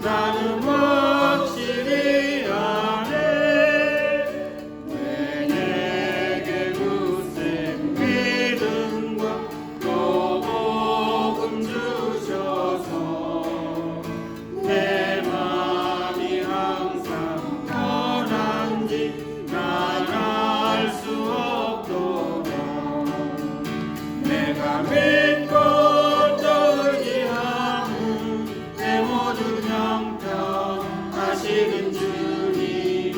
나는 확실히 아네. 왜 내게 굳은 믿음과 또 복음 주셔서 내 맘이 항상 편한지 난 알 수 없도다. 내가 믿고 또 의지함은 내 모든 형편하시는 주님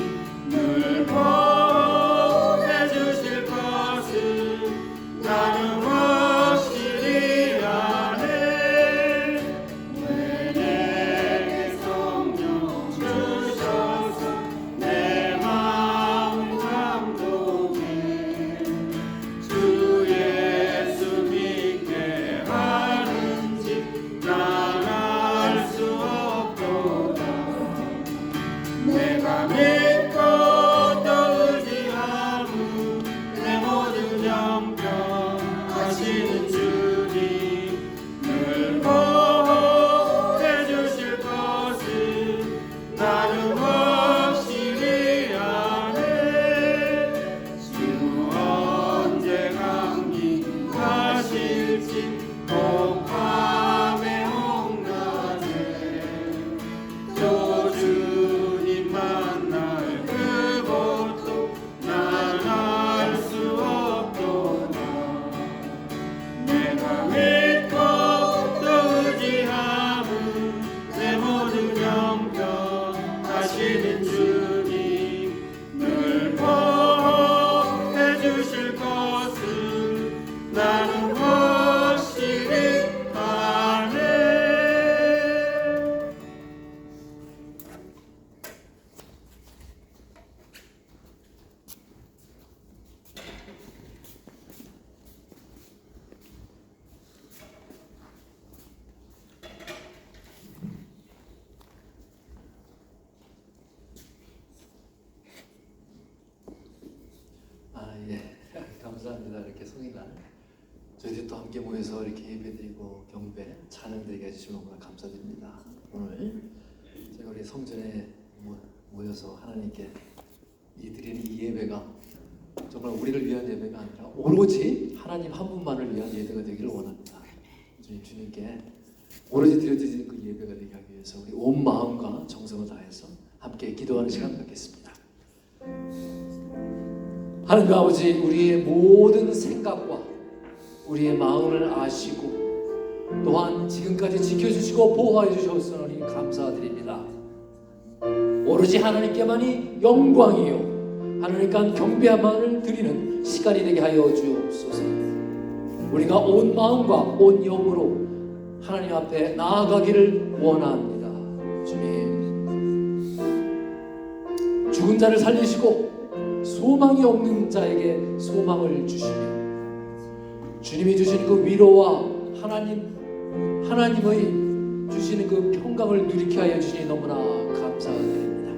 늘 보호해 주실 것을 나는 확실히 아네. 왜 내게 성령 주셔서 내 마음 감동해 주 예수 믿게 하는지 난 알 수 없도다. 내가 믿고 또 의지함은 내 모든 형편하시는 주님 늘 보호해 주실 것을 나는 확실히 아네. 주 언제 강림하실지 밤의 홍낮에 또 주님 만날 그것도 난 알 수 없도다. 내가 믿고 또 의지함은 내 모든 형편하시는 주님 늘 보호해 주실 것을 나는 확실히 아네. 예. 감사합니다. 이렇게 성인날 저희들이 또 함께 모여서 이렇게 예배드리고 경배, 찬양드리게 해주시면 너무나 감사드립니다. 오늘 제가 우리 성전에 모여서 하나님께 드리는 이 예배가 정말 우리를 위한 예배가 아니라 오로지 하나님 한 분만을 위한 예배가 되기를 원합니다. 주님께 오로지 드려지는 그 예배가 되게 하기 위해서 우리 온 마음과 정성을 다해서 함께 기도하는 시간 갖겠습니다. 하나님 아버지, 우리의 모든 생각과 우리의 마음을 아시고 또한 지금까지 지켜주시고 보호해 주셨으니 감사드립니다. 오로지 하나님께만이 영광이요 하나님께 경배함을 드리는 시간이 되게 하여 주옵소서. 우리가 온 마음과 온 영으로 하나님 앞에 나아가기를 원합니다. 주님, 죽은 자를 살리시고 소망이 없는 자에게 소망을 주시며 주님이 주시는 그 위로와 하나님의 주시는 그 평강을 누리게 하여 주시니 너무나 감사드립니다.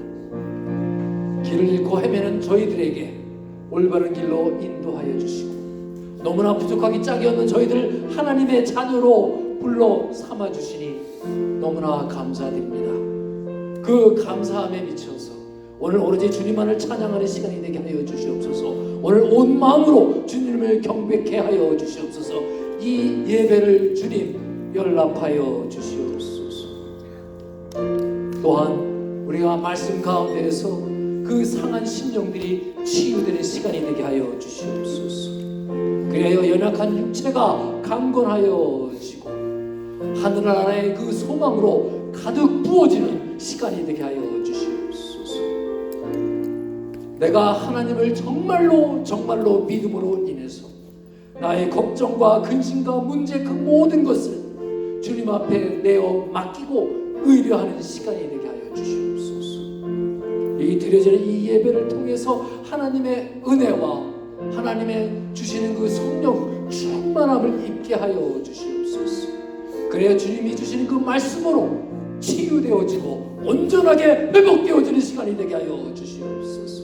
길을 잃고 헤매는 저희들에게 올바른 길로 인도하여 주시고 너무나 부족하기 짝이 없는 저희들 하나님의 자녀로 불러 삼아 주시니 너무나 감사드립니다. 그 감사함에 미쳐서 오늘 오로지 주님만을 찬양하는 시간이 되게 하여 주시옵소서. 오늘 온 마음으로 주님을 경배케 하여 주시옵소서. 이 예배를 주님 연락하여 주시옵소서. 또한 우리가 말씀 가운데에서 그 상한 심령들이 치유되는 시간이 되게 하여 주시옵소서. 그리하여 연약한 육체가 강건하여지고 하늘나라의 그 소망으로 가득 부어지는 시간이 되게 하여 주시옵소서. 내가 하나님을 정말로 믿음으로 인해서 나의 걱정과 근심과 문제 그 모든 것을 주님 앞에 내어 맡기고 의뢰하는 시간이 되게 하여 주시옵소서. 이 드려지는 이 예배를 통해서 하나님의 은혜와 하나님의 주시는 그 성령 충만함을 입게 하여 주시옵소서. 그래야 주님이 주시는 그 말씀으로 치유되어지고 온전하게 회복되어지는 시간이 되게 하여 주시옵소서.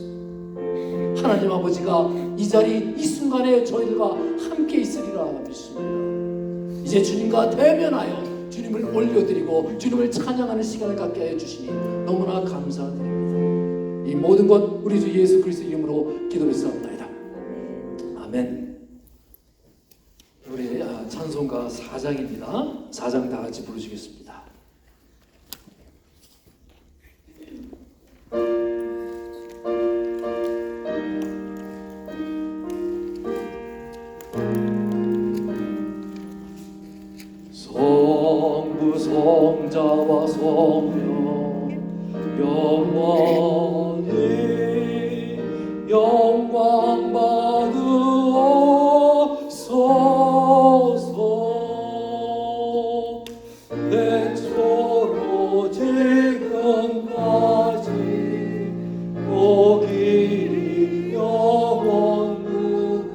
하나님 아버지가 이 자리 이 순간에 저희들과 함께 있으리라 믿습니다. 이제 주님과 대면하여 주님 주님을 올려드리고 주님을 찬양하는 시간을 갖게 하여 주시니 너무나 감사드립니다. 이 모든 것 우리 주 예수 그리스도 이름으로 기도했사옵나이다. 아멘. 우리 찬송가 4장입니다. 4장 다 같이 부르시겠습니다. 성부 성자와 성령 영원히 영광 받으옵소서. 백초로 지금까지 고길이 영원 무궁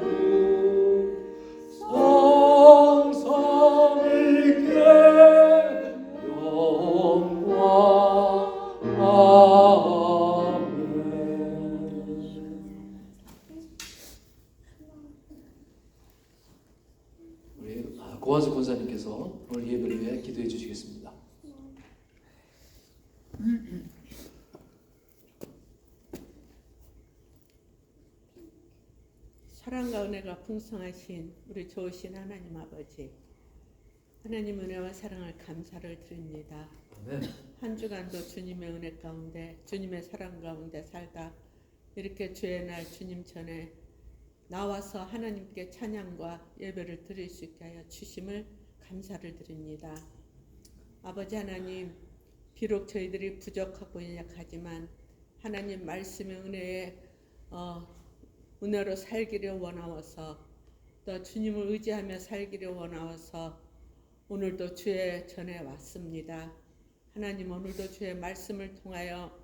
성삼위께 영광. 우리 고한수 권사님께서 오늘 예배를 위해 기도해 주시겠습니다. 사랑과 은혜가 풍성하신 우리 좋으신 하나님 아버지, 하나님 은혜와 사랑을 감사를 드립니다. 아멘. 한 주간도 주님의 은혜 가운데 주님의 사랑 가운데 살다 이렇게 주의 날 주님 전에 나와서 하나님께 찬양과 예배를 드릴 수 있게 하여 주심을 감사를 드립니다. 아버지 하나님, 비록 저희들이 부족하고 연약하지만 하나님 말씀의 은혜에 은혜로 살기를 원하어서 또 주님을 의지하며 살기를 원하어서 오늘도 주의 전에 왔습니다. 하나님, 오늘도 주의 말씀을 통하여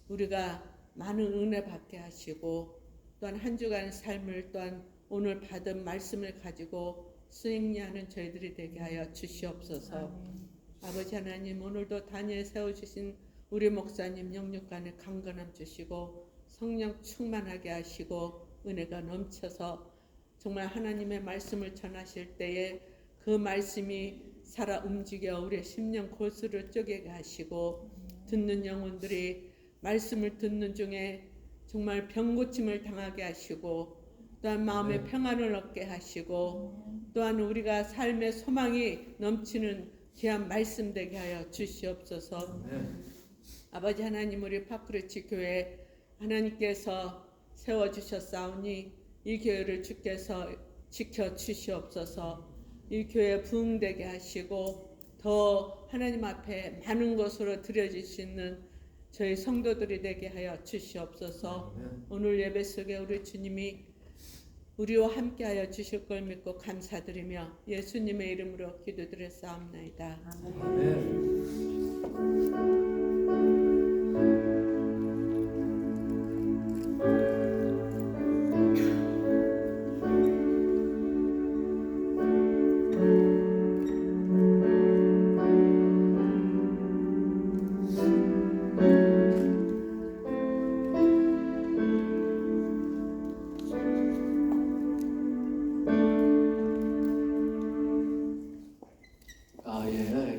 우리가 많은 은혜 받게 하시고 또한 한 주간 삶을 또한 오늘 받은 말씀을 가지고 수행하는 저희들이 되게 하여 주시옵소서. 아버지 하나님, 오늘도 단위에 세워주신 우리 목사님 영육간에 강건함 주시고 성령 충만하게 하시고 은혜가 넘쳐서 정말 하나님의 말씀을 전하실 때에 그 말씀이 살아 움직여 우리의 심령 골수를 쪼개게 하시고 듣는 영혼들이 말씀을 듣는 중에 정말 병고침을 당하게 하시고 또한 마음의 평안을 얻게 하시고 또한 우리가 삶의 소망이 넘치는 귀한 말씀 되게 하여 주시옵소서. 아버지 하나님, 우리 파크리치 교회 하나님께서 세워주셨사오니 이 교회를 주께서 지켜주시옵소서. 이 교회 부흥되게 하시고 더 하나님 앞에 많은 것으로 드려질 수 있는 저희 성도들이 되게 하여 주시옵소서. 오늘 예배 속에 우리 주님이 우리와 함께하여 주실 걸 믿고 감사드리며 예수님의 이름으로 기도드렸사옵나이다.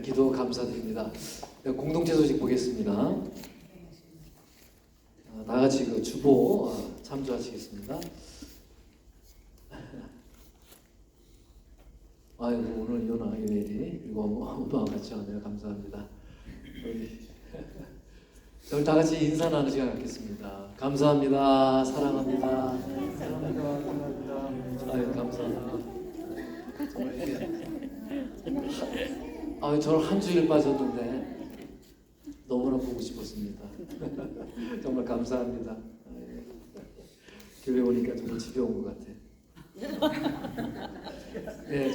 기도 감사드립니다. 공동체 소식 보겠습니다. 나같이 그 주보 참조하시겠습니다. 아이고, 오늘 요나 이메일이 그리고 엄마와 같이 하네요. 감사합니다. 저희 다 같이 인사 나누는 시간 갖겠습니다. 감사합니다. 사랑합니다. 사랑합니다. 아유, 감사합니다. 저는 한 주일 빠졌는데 너무나 보고 싶었습니다. 정말 감사합니다. 교회 오니까 정말 집에 온 것 같아. 네,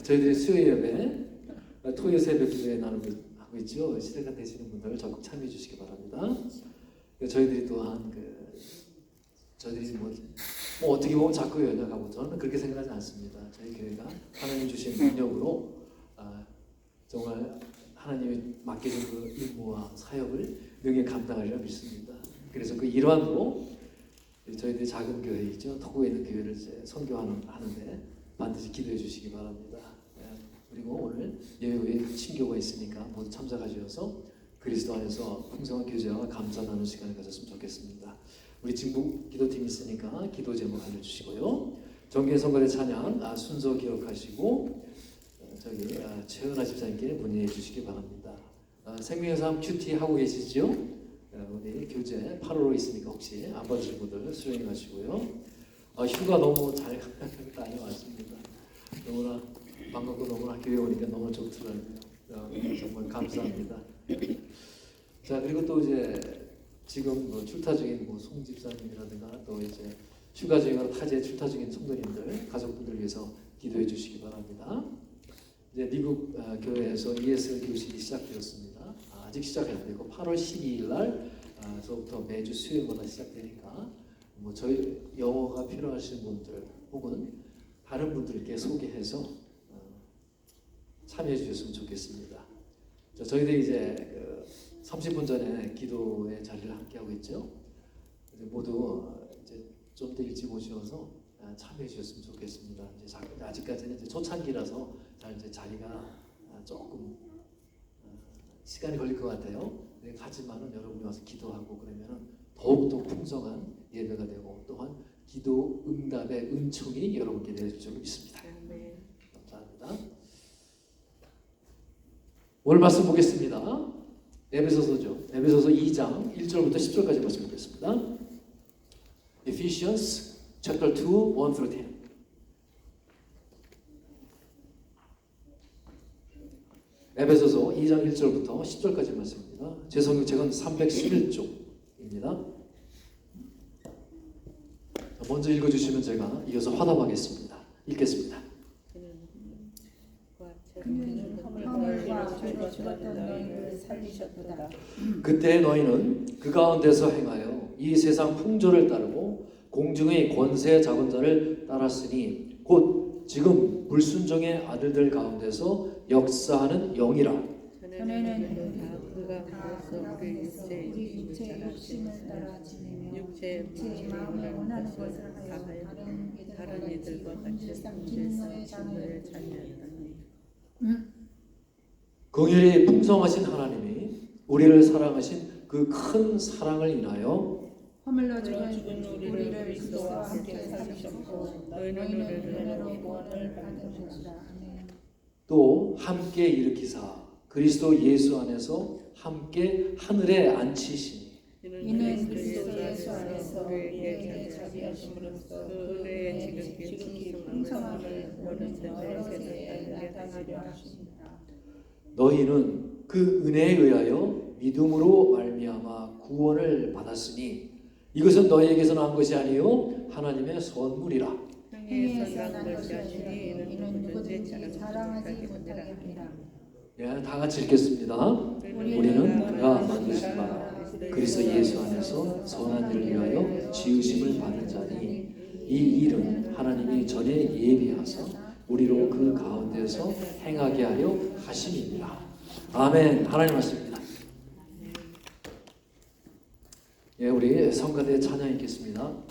저희들이 수요 예배, 토요 새벽 기도회 나누고 하고 있죠. 시대가 되시는 분들 적극 참여해 주시기 바랍니다. 저희들이 또한 저희들이 뭐 어떻게 보면 자꾸 연약하고 저는 그렇게 생각하지 않습니다. 저희 교회가 하나님 주신 능력으로 정말 하나님이 맡겨준 그 임무와 사역을 능히 감당하리라 믿습니다. 그래서 그 일환으로 저희들이 작은 교회이죠. 토고에 있는 교회를 선교하는데 반드시 기도해 주시기 바랍니다. 그리고 오늘 예외의 친교가 있으니까 모두 참석하셔서 그리스도 안에서 풍성한 교제와 감사 나누는 시간을 가졌으면 좋겠습니다. 우리 직무 기도팀 있으니까 기도 제목 알려주시고요. 정기의 선거대 찬양 순서 기억하시고 최은아 집사님께 문의해 주시기 바랍니다. 생명의 삶 큐티 하고 계시죠? 우리 교재 8호로 있으니까 혹시 안 받으신 분들 수령해 가시고요. 휴가 너무 잘 다녀왔습니다. 너무나 반갑고 너무나 교회 오니까 너무 좋더라고요. 정말 감사합니다. 자, 그리고 또 이제 지금 출타 중인 송 집사님이라든가 또 이제 휴가 중이거나 타지에 출타 중인 성도님들 가족분들 위해서 기도해 주시기 바랍니다. 이제 미국 교회에서 ESL 교실이 시작되었습니다. 아직 시작이 안 되고 8월 12일 날서부터 매주 수요일마다 시작되니까 저희 영어가 필요하신 분들 혹은 다른 분들께 소개해서 참여해 주셨으면 좋겠습니다. 저희들이 이제 30분 전에 기도의 자리를 함께 하고 있죠. 모두 이제 좀 더 일찍 오셔서 참여해 주셨으면 좋겠습니다. 이제 아직까지는 이제 초창기라서 이제 자리가 조금 시간이 걸릴 것 같아요. 하지만은 여러분이 와서 기도하고 그러면은 더욱더 풍성한 예배가 되고 또한 기도 응답의 은총이 여러분께 내려질 줄 믿습니다. 감사합니다. 오늘 말씀 보겠습니다. 에베소서죠. 에베소서 2장 1절부터 10절까지 말씀 보겠습니다. Ephesians chapter 2, 1-10. 에베소서 2장 1절부터 10절까지 말씀입니다. 제 성경책은 311쪽입니다. 먼저 읽어주시면 제가 이어서 화답하겠습니다. 읽겠습니다. 그때 너희는 그 가운데서 행하여 이 세상 풍조를 따르고 공중의 권세 잡은 자를 따랐으니 곧 지금 불순종의 아들들 가운데서 역사하는 영이라. 전에는 그가 우리 육체의 욕심을 따라 지내며 육체의 마음에 원하는 것을 하여 다른 이들과 같이 분노의 자녀였더니 긍휼이 풍성하신 하나님이 우리를 사랑하신 그 큰 사랑을 인하여 허물로 죽은 우리를 그리스도와 함께 살리셨고 너희는 은혜로 구원을 받으셨다. 또 함께 일으키사 그리스도 예수 안에서 함께 하늘에 앉히시니 이는 그리스도 예수 안에서 우리에게 자비하심으로써 그 은혜의 지극히 풍성함을 모든 자들에게 나타나려 하십니다. 너희는 그 은혜에 의하여 믿음으로 말미암아 구원을 받았으니 이것은 너희에게서 난 것이 아니요 하나님의 선물이라. 행위에서 난 것이 아니니 이는 누구든지 자랑하지 못하게 합니다. 다 같이 읽겠습니다. 우리는 그가 만드신 바 그리스도 예수 안에서 선한 일을 위하여 지으심을 받은 자니 이 일은 하나님이 전에 예비하사 우리로 그 가운데서 행하게 하려 하심이니라. 아멘. 하나님 말씀입니다. 우리 성가대 찬양 읽겠습니다.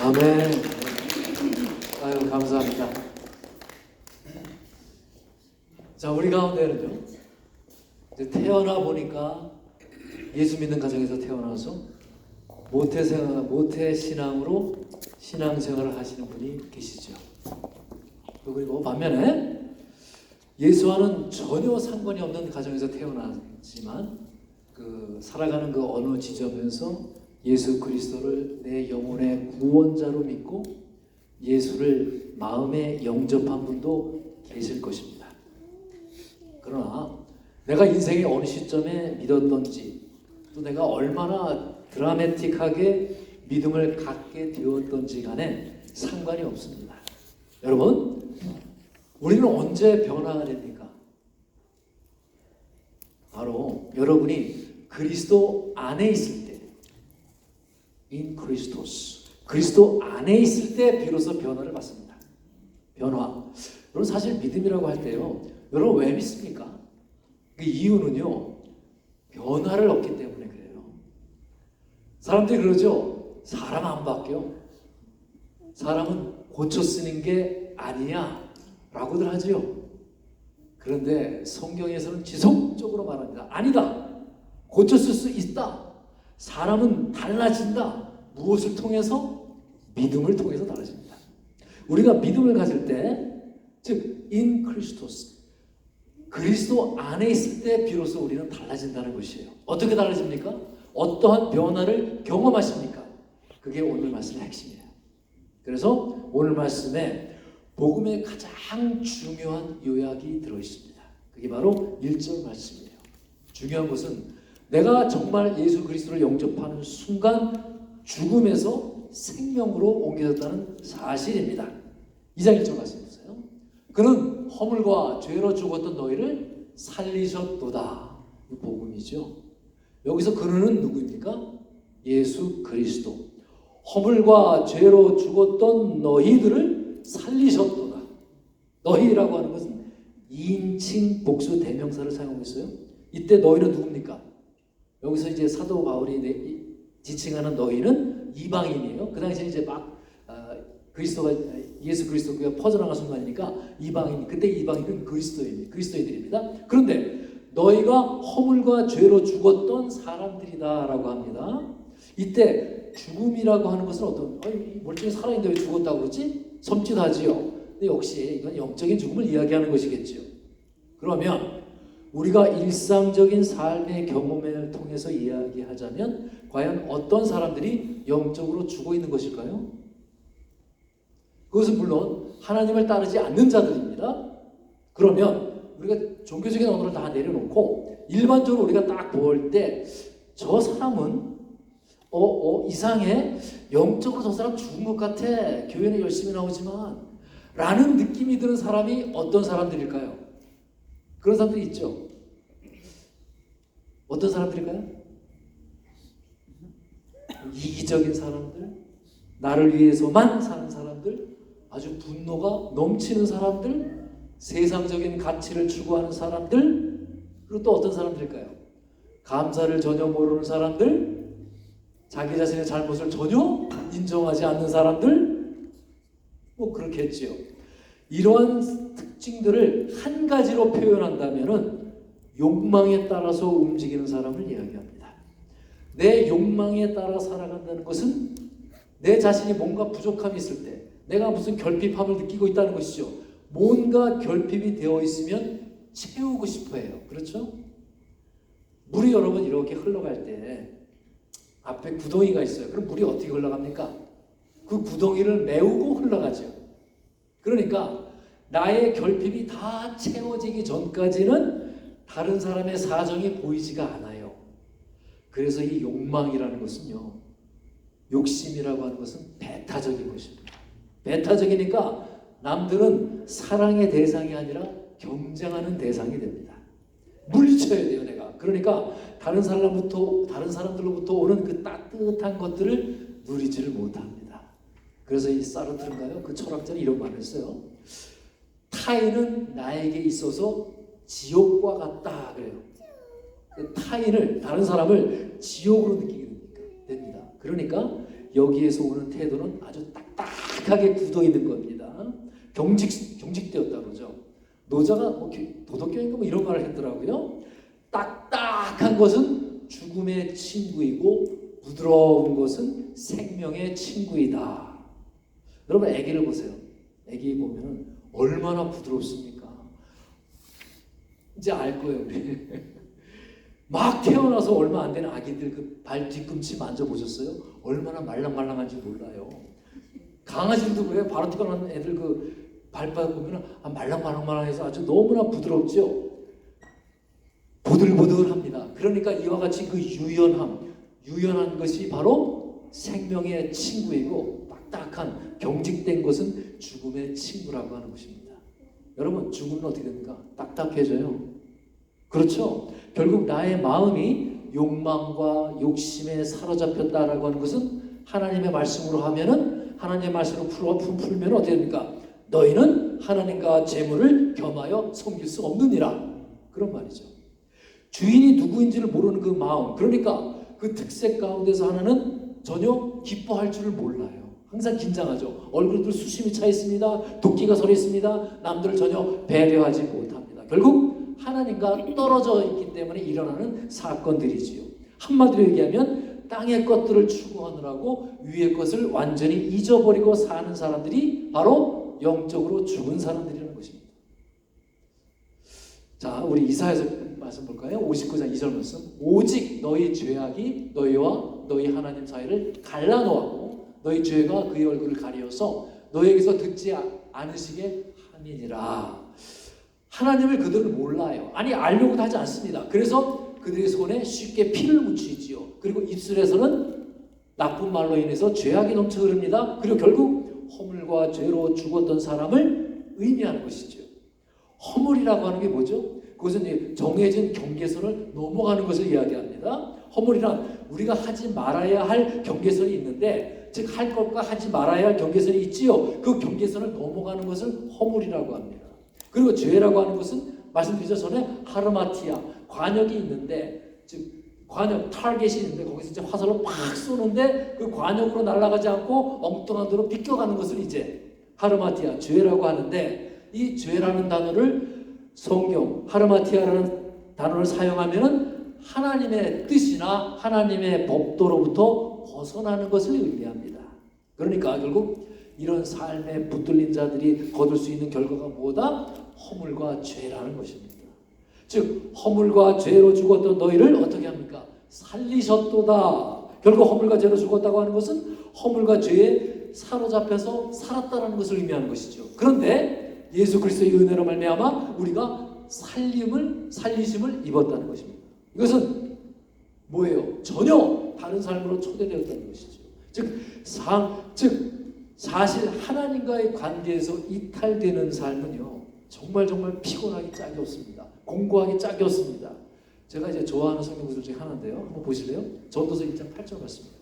아멘. 아유, 감사합니다. 자, 우리 가운데는요, 이제 태어나 보니까 예수 믿는 가정에서 태어나서 모태 신앙으로 신앙생활을 하시는 분이 계시죠. 그리고 반면에 예수와는 전혀 상관이 없는 가정에서 태어났지만 살아가는 그 어느 지점에서 예수 그리스도를 내 영혼의 구원자로 믿고 예수를 마음에 영접한 분도 계실 것입니다. 그러나 내가 인생의 어느 시점에 믿었던지 또 내가 얼마나 드라마틱하게 믿음을 갖게 되었던지 간에 상관이 없습니다. 여러분, 우리는 언제 변화가 됩니까? 바로 여러분이 그리스도 안에 있을 때, in Christos, 그리스도 안에 있을 때 비로소 변화를 받습니다. 변화. 여러분, 사실 믿음이라고 할 때요, 여러분 왜 믿습니까? 그 이유는요, 변화를 얻기 때문에 그래요. 사람들이 그러죠. 사람 안 바뀌어. 사람은 고쳐 쓰는 게 아니냐 라고들 하죠. 그런데 성경에서는 지속적으로 말합니다. 아니다. 고쳤을 수 있다. 사람은 달라진다. 무엇을 통해서? 믿음을 통해서 달라집니다. 우리가 믿음을 가질 때, 즉 in Christos, 그리스도 안에 있을 때 비로소 우리는 달라진다는 것이에요. 어떻게 달라집니까? 어떠한 변화를 경험하십니까? 그게 오늘 말씀의 핵심이에요. 그래서 오늘 말씀에 복음의 가장 중요한 요약이 들어있습니다. 그게 바로 1절 말씀이에요. 중요한 것은 내가 정말 예수 그리스도를 영접하는 순간 죽음에서 생명으로 옮겨졌다는 사실입니다. 2장 1절 말씀 보세요. 그는 허물과 죄로 죽었던 너희를 살리셨도다. 이 복음이죠. 여기서 그는 누구입니까? 예수 그리스도. 허물과 죄로 죽었던 너희들을 살리셨도다. 너희라고 하는 것은 2인칭 복수 대명사를 사용하고 있어요. 이때 너희는 누굽니까? 여기서 이제 사도 바울이 지칭하는 너희는 이방인이에요. 그 당시에 이제 막 그리스도가 예수 그리스도가 퍼져나갈 순간이니까 이방인. 그때 이방인은 그리스도인들입니다. 그런데 너희가 허물과 죄로 죽었던 사람들이다라고 합니다. 이때 죽음이라고 하는 것은 어떤 이 멀쩡히 살아있는데 왜 죽었다고 그러지? 섬찟하지요. 근데 역시 이건 영적인 죽음을 이야기하는 것이겠지요. 그러면 우리가 일상적인 삶의 경험을 통해서 이야기하자면 과연 어떤 사람들이 영적으로 죽어 있는 것일까요? 그것은 물론 하나님을 따르지 않는 자들입니다. 그러면 우리가 종교적인 언어를 다 내려놓고 일반적으로 우리가 딱 볼 때 저 사람은 이상해, 영적으로 저 사람 죽은 것 같아, 교회는 열심히 나오지만 라는 느낌이 드는 사람이 어떤 사람들일까요? 그런 사람들이 있죠. 어떤 사람들일까요? 이기적인 사람들, 나를 위해서만 사는 사람들, 아주 분노가 넘치는 사람들, 세상적인 가치를 추구하는 사람들, 그리고 또 어떤 사람들일까요? 감사를 전혀 모르는 사람들, 자기 자신의 잘못을 전혀 인정하지 않는 사람들, 뭐 그렇겠지요. 이러한 특징들을 한 가지로 표현한다면은 욕망에 따라서 움직이는 사람을 이야기합니다. 내 욕망에 따라 살아간다는 것은 내 자신이 뭔가 부족함이 있을 때 내가 무슨 결핍함을 느끼고 있다는 것이죠. 뭔가 결핍이 되어 있으면 채우고 싶어 해요. 그렇죠? 물이 여러분 이렇게 흘러갈 때 앞에 구덩이가 있어요. 그럼 물이 어떻게 흘러갑니까? 그 구덩이를 메우고 흘러가죠. 그러니까 나의 결핍이 다 채워지기 전까지는 다른 사람의 사정이 보이지가 않아요. 그래서 이 욕망이라는 것은요, 욕심이라고 하는 것은 배타적인 것입니다. 배타적이니까 남들은 사랑의 대상이 아니라 경쟁하는 대상이 됩니다. 물리쳐야 돼요, 내가. 그러니까 다른 사람들로부터 오는 그 따뜻한 것들을 누리지를 못합니다. 그래서 이 사르트르인가요? 그 철학자는 이런 말을 했어요. 타인은 나에게 있어서 지옥과 같다 그래요. 타인을, 다른 사람을 지옥으로 느끼게 됩니다. 그러니까 여기에서 오는 태도는 아주 딱딱하게 굳어 있는 겁니다. 경직되었다 그러죠. 노자가 뭐 도덕경인가 뭐 이런 말을 했더라고요. 딱딱한 것은 죽음의 친구이고 부드러운 것은 생명의 친구이다. 여러분 아기를 보세요. 아기 보면 얼마나 부드럽습니까? 이제 알 거예요. 우리. 막 태어나서 얼마 안 되는 아기들 그 발 뒤꿈치 만져보셨어요? 얼마나 말랑말랑한지 몰라요. 강아지들도 그래요. 바로 태어난 애들 그 발바닥 보면 말랑말랑해서 아주 너무나 부드럽죠. 보들보들합니다. 그러니까 이와 같이 그 유연한 것이 바로 생명의 친구이고 딱딱한 경직된 것은 죽음의 친구라고 하는 것입니다. 여러분 죽음은 어떻게 됩니까? 딱딱해져요. 그렇죠? 결국 나의 마음이 욕망과 욕심에 사로잡혔다라고 하는 것은 하나님의 말씀으로 하면은 하나님의 말씀으로 풀면 어떻게 됩니까? 너희는 하나님과 재물을 겸하여 섬길 수 없느니라. 그런 말이죠. 주인이 누구인지를 모르는 그 마음, 그러니까 그 특색 가운데서 하나는 전혀 기뻐할 줄을 몰라요. 항상 긴장하죠. 얼굴도 수심이 차 있습니다. 도끼가 서려 있습니다. 남들을 전혀 배려하지 못합니다. 결국 하나님과 떨어져 있기 때문에 일어나는 사건들이지요. 한마디로 얘기하면 땅의 것들을 추구하느라고 위의 것을 완전히 잊어버리고 사는 사람들이 바로 영적으로 죽은 사람들이라는 것입니다. 자, 우리 이사야서 말씀 볼까요? 59장 2절 말씀. 오직 너희 죄악이 너희와 너희 하나님 사이를 갈라놓았고 너희 죄가 그의 얼굴을 가리어서 너희에게서 듣지 않으시게 함이니라. 하나님을 그들은 몰라요. 아니 알려고도 하지 않습니다. 그래서 그들의 손에 쉽게 피를 묻히지요. 그리고 입술에서는 나쁜 말로 인해서 죄악이 넘쳐 흐릅니다. 그리고 결국 허물과 죄로 죽었던 사람을 의미하는 것이죠. 허물이라고 하는 게 뭐죠? 그것은 이제 정해진 경계선을 넘어가는 것을 이야기합니다. 허물이란 우리가 하지 말아야 할 경계선이 있는데, 즉 할 것과 하지 말아야 할 경계선이 있지요. 그 경계선을 넘어가는 것을 허물이라고 합니다. 그리고 죄라고 하는 것은 말씀드리자 전에 하르마티아, 관역이 있는데, 즉 관역, 타겟이 있는데 거기서 이제 화살로 팍 쏘는데 그 관역으로 날아가지 않고 엉뚱한 데로 비껴가는 것을 이제 하르마티아, 죄라고 하는데, 이 죄라는 단어를 성경 하르마티아라는 단어를 사용하면은 하나님의 뜻이나 하나님의 법도로부터 벗어나는 것을 의미합니다. 그러니까 결국 이런 삶에 붙들린 자들이 거둘 수 있는 결과가 뭐다? 허물과 죄라는 것입니다. 즉 허물과 죄로 죽었던 너희를 어떻게 합니까? 살리셨도다. 결국 허물과 죄로 죽었다고 하는 것은 허물과 죄에 사로잡혀서 살았다는 것을 의미하는 것이죠. 그런데 예수 그리스도의 은혜로 말미암아 우리가 살리심을 입었다는 것입니다. 이것은 뭐예요? 전혀 다른 삶으로 초대되었다는 것이죠. 즉 사실 하나님과의 관계에서 이탈되는 삶은요, 정말 피곤하기 짝이 없습니다. 공고하기 짝이 없습니다. 제가 이제 좋아하는 성경 구절 중에 하나인데요. 한번 보실래요? 전도서 1장 8절 말씀입니다.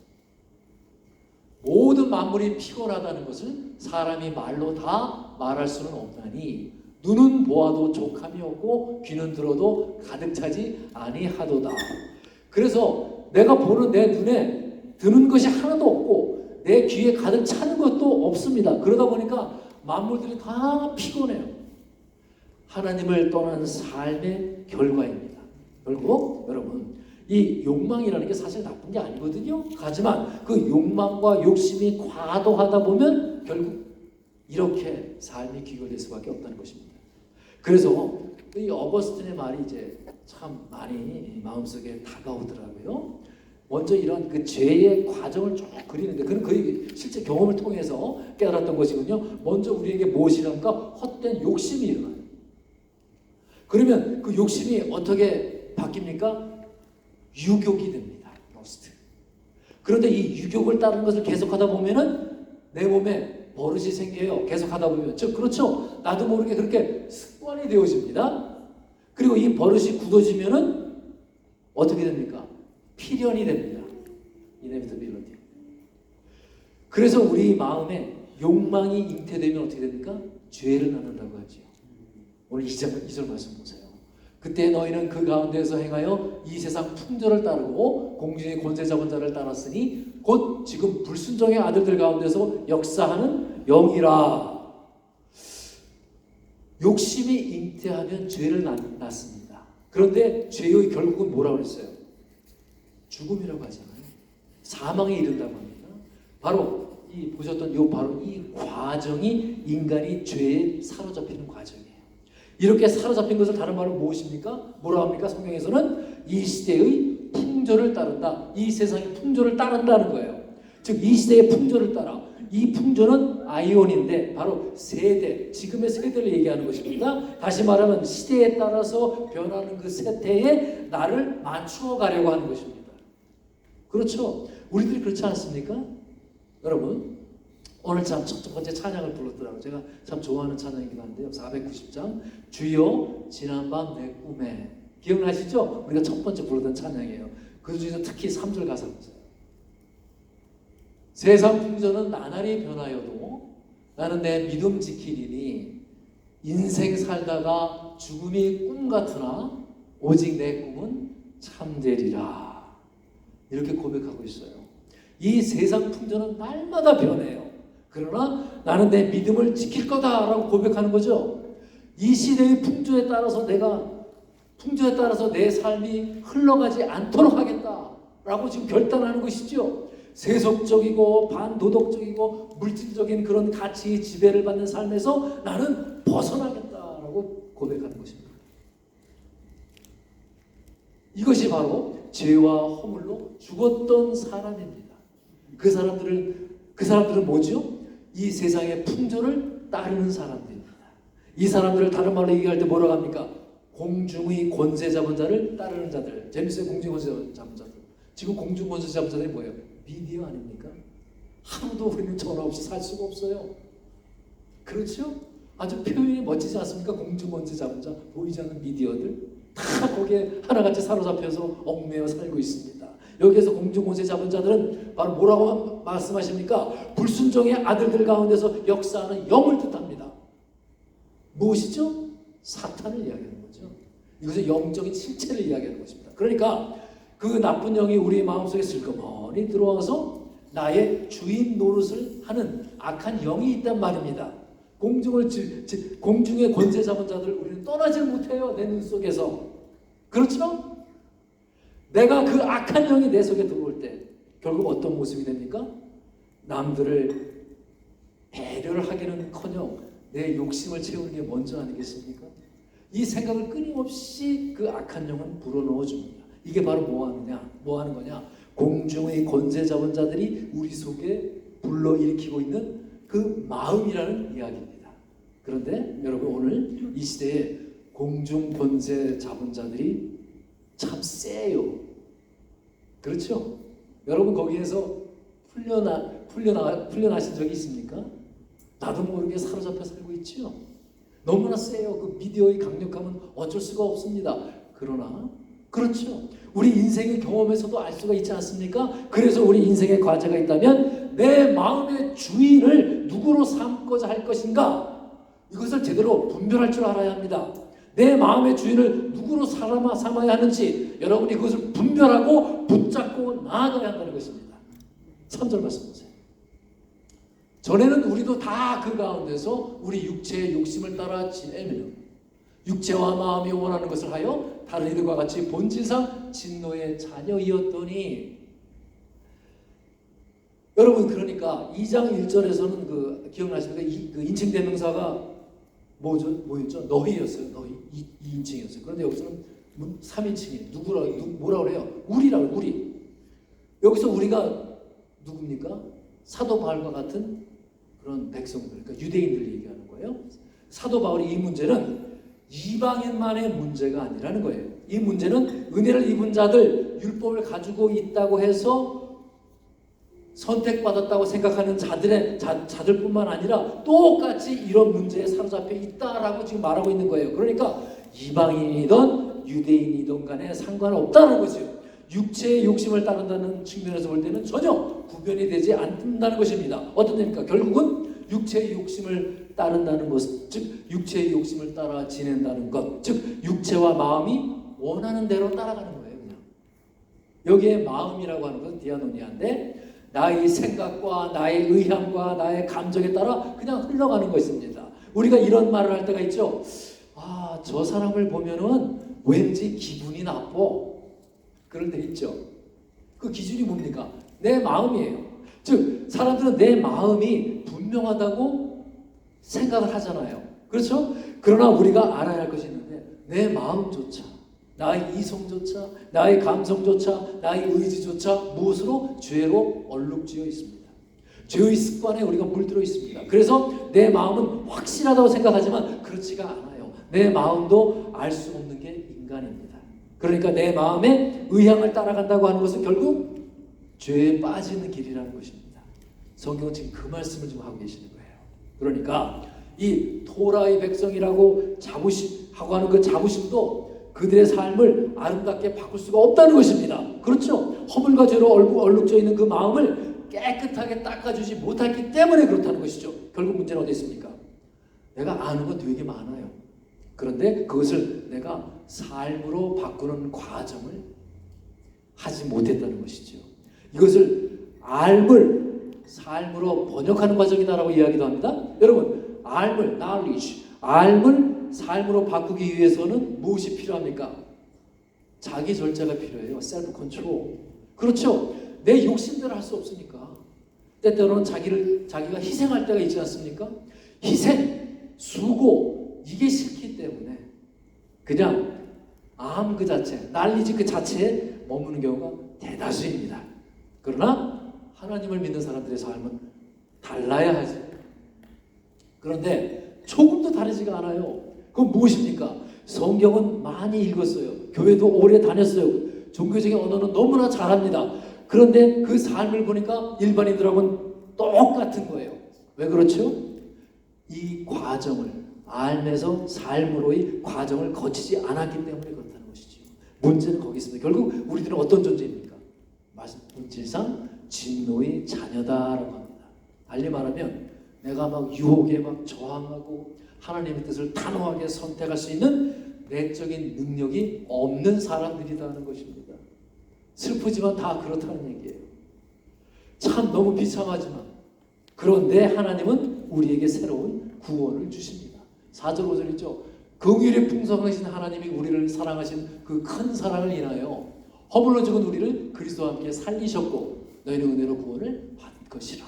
모든 만물이 피곤하다는 것을 사람이 말로 다 말할 수는 없나니 눈은 보아도 족함이 없고 귀는 들어도 가득 차지 아니하도다. 그래서 내가 보는 내 눈에 드는 것이 하나도 없고 내 귀에 가득 차는 것도 없습니다. 그러다 보니까 만물들이 다 피곤해요. 하나님을 떠난 삶의 결과입니다. 결국 여러분, 이 욕망이라는 게 사실 나쁜 게 아니거든요. 하지만 그 욕망과 욕심이 과도하다 보면 결국 이렇게 삶이 귀결될 수밖에 없다는 것입니다. 그래서 이 어거스틴의 말이 이제 참 많이 마음속에 다가오더라고요. 먼저 이런 그 죄의 과정을 쭉 그리는데 그는 거의 실제 경험을 통해서 깨달았던 것이군요. 먼저 우리에게 무엇이란가? 헛된 욕심이 일어나요. 그러면 그 욕심이 어떻게 바뀝니까? 유욕이 됩니다. 러스트. 그런데 이 유욕을 따르는 것을 계속하다 보면은 내 몸에 버릇이 생겨요. 계속하다 보면. 그렇죠. 나도 모르게 그렇게 습관이 되어집니다. 그리고 이 버릇이 굳어지면은 어떻게 됩니까? 필연이 됩니다. 이네비터빌리티. 그래서 우리 마음에 욕망이 잉태되면 어떻게 됩니까? 죄를 낳는다고 하죠. 오늘 2절 말씀 보세요. 그때 너희는 그 가운데서 행하여 이 세상 풍조를 따르고 공중의 권세 잡은 자를 따랐으니 곧 지금 불순종의 아들들 가운데서 역사하는 영이라. 욕심이 잉태하면 죄를 낳습니다. 그런데 죄의 결국은 뭐라고 했어요? 죽음이라고 하잖아요. 사망에 이른다고 합니다. 바로 보셨던 바로 이 과정이 인간이 죄에 사로잡히는 과정이에요. 이렇게 사로잡힌 것을 다른 말로 무엇입니까? 뭐라 합니까? 성경에서는 이 시대의 풍조를 따른다. 이 세상의 풍조를 따른다는 거예요. 즉 이 시대의 풍조를 따라. 이 풍조는 아이온인데 바로 세대, 지금의 세대를 얘기하는 것입니다. 다시 말하면 시대에 따라서 변하는 그 세태에 나를 맞추어 가려고 하는 것입니다. 그렇죠? 우리들이 그렇지 않습니까? 여러분, 오늘 참 첫 번째 찬양을 불렀더라고요. 제가 참 좋아하는 찬양이기도 한데요. 490장 주여 지난밤 내 꿈에, 기억나시죠? 우리가 첫 번째 부르던 찬양이에요. 그 중에서 특히 3절 가사 보세요. 세상 풍조는 나날이 변하여도 나는 내 믿음 지키리니 인생 살다가 죽음이 꿈 같으나 오직 내 꿈은 참되리라. 이렇게 고백하고 있어요. 이 세상 풍조는 날마다 변해요. 그러나 나는 내 믿음을 지킬 거다라고 고백하는 거죠. 이 시대의 풍조에 따라서 내 삶이 흘러가지 않도록 하겠다라고 지금 결단하는 것이죠. 세속적이고 반도덕적이고 물질적인 그런 가치의 지배를 받는 삶에서 나는 벗어나겠다라고 고백하는 것입니다. 이것이 바로 죄와 허물로 죽었던 사람입니다. 그 사람들은 뭐죠? 이 세상의 풍조를 따르는 사람들입니다. 이 사람들을 다른 말로 얘기할 때 뭐라고 합니까? 공중의 권세 잡은 자를 따르는 자들. 재밌어요. 공중의 권세 잡은 자들. 지금 공중 권세 잡은 자들이 뭐예요? 미디어 아닙니까? 하루도 우리는 전화 없이 살 수가 없어요. 그렇죠? 아주 표현이 멋지지 않습니까? 공중 권세 잡은 자, 보이지 않는 미디어들 다 거기에 하나같이 사로잡혀서 얽매여 살고 있습니다. 여기에서 공중권세 잡은 자들은 바로 뭐라고 말씀하십니까? 불순종의 아들들 가운데서 역사하는 영을 뜻합니다. 무엇이죠? 사탄을 이야기하는 거죠. 이것은 영적인 실체를 이야기하는 것입니다. 그러니까 그 나쁜 영이 우리 마음속에 슬그머니 들어와서 나의 주인 노릇을 하는 악한 영이 있단 말입니다. 공중의 권세 잡은 자들을 우리는 떠나질 못해요. 내 눈 속에서. 그렇죠? 내가 그 악한 영이 내 속에 들어올 때 결국 어떤 모습이 됩니까? 남들을 배려를 하기는커녕 내 욕심을 채우는 게 먼저 아니겠습니까? 이 생각을 끊임없이 그 악한 영은 불어넣어 줍니다. 이게 바로 뭐 하는 거냐? 공중의 권세 잡은 자들이 우리 속에 불러일으키고 있는 그 마음이라는 이야기입니다. 그런데 여러분, 오늘 이 시대에 공중 권세 잡은 자들이 참 세요. 그렇죠? 여러분, 거기에서 풀려나신 적이 있습니까? 나도 모르게 사로잡혀 살고 있죠. 너무나 세요. 그 미디어의 강력함은 어쩔 수가 없습니다. 그러나 그렇죠. 우리 인생의 경험에서도 알 수가 있지 않습니까? 그래서 우리 인생의 과제가 있다면 내 마음의 주인을 누구로 삼고자 할 것인가? 이것을 제대로 분별할 줄 알아야 합니다. 내 마음의 주인을 누구로 삼아야 하는지 여러분이 그것을 분별하고 붙잡고 나아가야 한다는 것입니다. 3절 말씀 보세요. 전에는 우리도 다 그 가운데서 우리 육체의 욕심을 따라 지내며 육체와 마음이 원하는 것을 하여 다른 이들과 같이 본질상 진노의 자녀이었더니, 여러분, 그러니까 2장 1절에서는 그 기억나십니까? 그 인칭 대명사가 뭐였죠? 너희였어요. 너희 2인칭이었어요. 그런데 여기서는 3인칭이에요. 뭐라 그래요? 우리라고, 우리. 여기서 우리가 누굽니까? 사도 바울과 같은 그런 백성들, 그러니까 유대인들 얘기하는 거예요. 사도 바울이 이 문제는 이방인만의 문제가 아니라는 거예요. 이 문제는 은혜를 입은 자들, 율법을 가지고 있다고 해서 선택받았다고 생각하는 자들뿐만 아니라 똑같이 이런 문제에 사로잡혀 있다라고 지금 말하고 있는 거예요. 그러니까 이방인이든 유대인이든 간에 상관없다는 거죠. 육체의 욕심을 따른다는 측면에서 볼 때는 전혀 구별이 되지 않는다는 것입니다. 어떤 의미입니까? 결국은 육체의 욕심을 따른다는 것, 즉 육체의 욕심을 따라 지낸다는 것, 즉 육체와 마음이 원하는 대로 따라가는 거예요. 그냥 여기에 마음이라고 하는 건 디아노니아인데, 나의 생각과 나의 의향과 나의 감정에 따라 그냥 흘러가는 것입니다. 우리가 이런 말을 할 때가 있죠. 아, 저 사람을 보면은 왠지 기분이 나빠. 그런 데 있죠. 그 기준이 뭡니까? 내 마음이에요. 즉 사람들은 내 마음이 분명하다고 생각을 하잖아요. 그렇죠? 그러나 우리가 알아야 할 것이 있는데, 내 마음조차, 나의 이성조차, 나의 감성조차, 나의 의지조차 무엇으로? 죄로 얼룩지어 있습니다. 죄의 습관에 우리가 물들어 있습니다. 그래서 내 마음은 확실하다고 생각하지만 그렇지가 않아요. 내 마음도 알 수 없는 게 인간입니다. 그러니까 내 마음의 의향을 따라간다고 하는 것은 결국 죄에 빠지는 길이라는 것입니다. 성경은 지금 그 말씀을 좀 하고 계시는 거예요. 그러니까 이 토라의 백성이라고 하고 하는 그 자부심도 그들의 삶을 아름답게 바꿀 수가 없다는 것입니다. 그렇죠? 허물과 죄로 얼룩져 있는 그 마음을 깨끗하게 닦아주지 못했기 때문에 그렇다는 것이죠. 결국 문제는 어디 있습니까? 내가 아는 건 되게 많아요. 그런데 그것을 내가 삶으로 바꾸는 과정을 하지 못했다는 것이죠. 이것을 삶을 삶으로 번역하는 과정이다라고 이야기도 합니다. 여러분, knowledge, 삶을 삶으로 바꾸기 위해서는 무엇이 필요합니까? 자기 절제가 필요해요. self control. 그렇죠? 내 욕심대로 할 수 없으니까. 때때로는 자기가 희생할 때가 있지 않습니까? 희생, 수고, 이게 싫기 때문에 그냥 암 그 자체, 난리지 그 자체에 머무는 경우가 대다수입니다. 그러나 하나님을 믿는 사람들의 삶은 달라야 하지. 그런데 조금도 다르지가 않아요. 그건 무엇입니까? 성경은 많이 읽었어요. 교회도 오래 다녔어요. 종교적인 언어는 너무나 잘합니다. 그런데 그 삶을 보니까 일반인들하고는 똑같은 거예요. 왜 그렇죠? 이 과정을 알면서 삶으로의 과정을 거치지 않았기 때문에 그렇다는 것이죠. 문제는 거기 있습니다. 결국 우리들은 어떤 존재입니까? 본질상 진노의 자녀다라고 합니다. 달리 말하면 내가 막 유혹에 막 저항하고 하나님의 뜻을 단호하게 선택할 수 있는 내적인 능력이 없는 사람들이라는 것입니다. 슬프지만 다 그렇다는 얘기예요. 참 너무 비참하지만, 그런데 하나님은 우리에게 새로운 구원을 주십니다. 4절 5절 있죠. 긍휼이 풍성하신 하나님이 우리를 사랑하신 그 큰 사랑을 인하여 허물로 죽은 우리를 그리스도와 함께 살리셨고 너희는 은혜로 구원을 받을 것이라.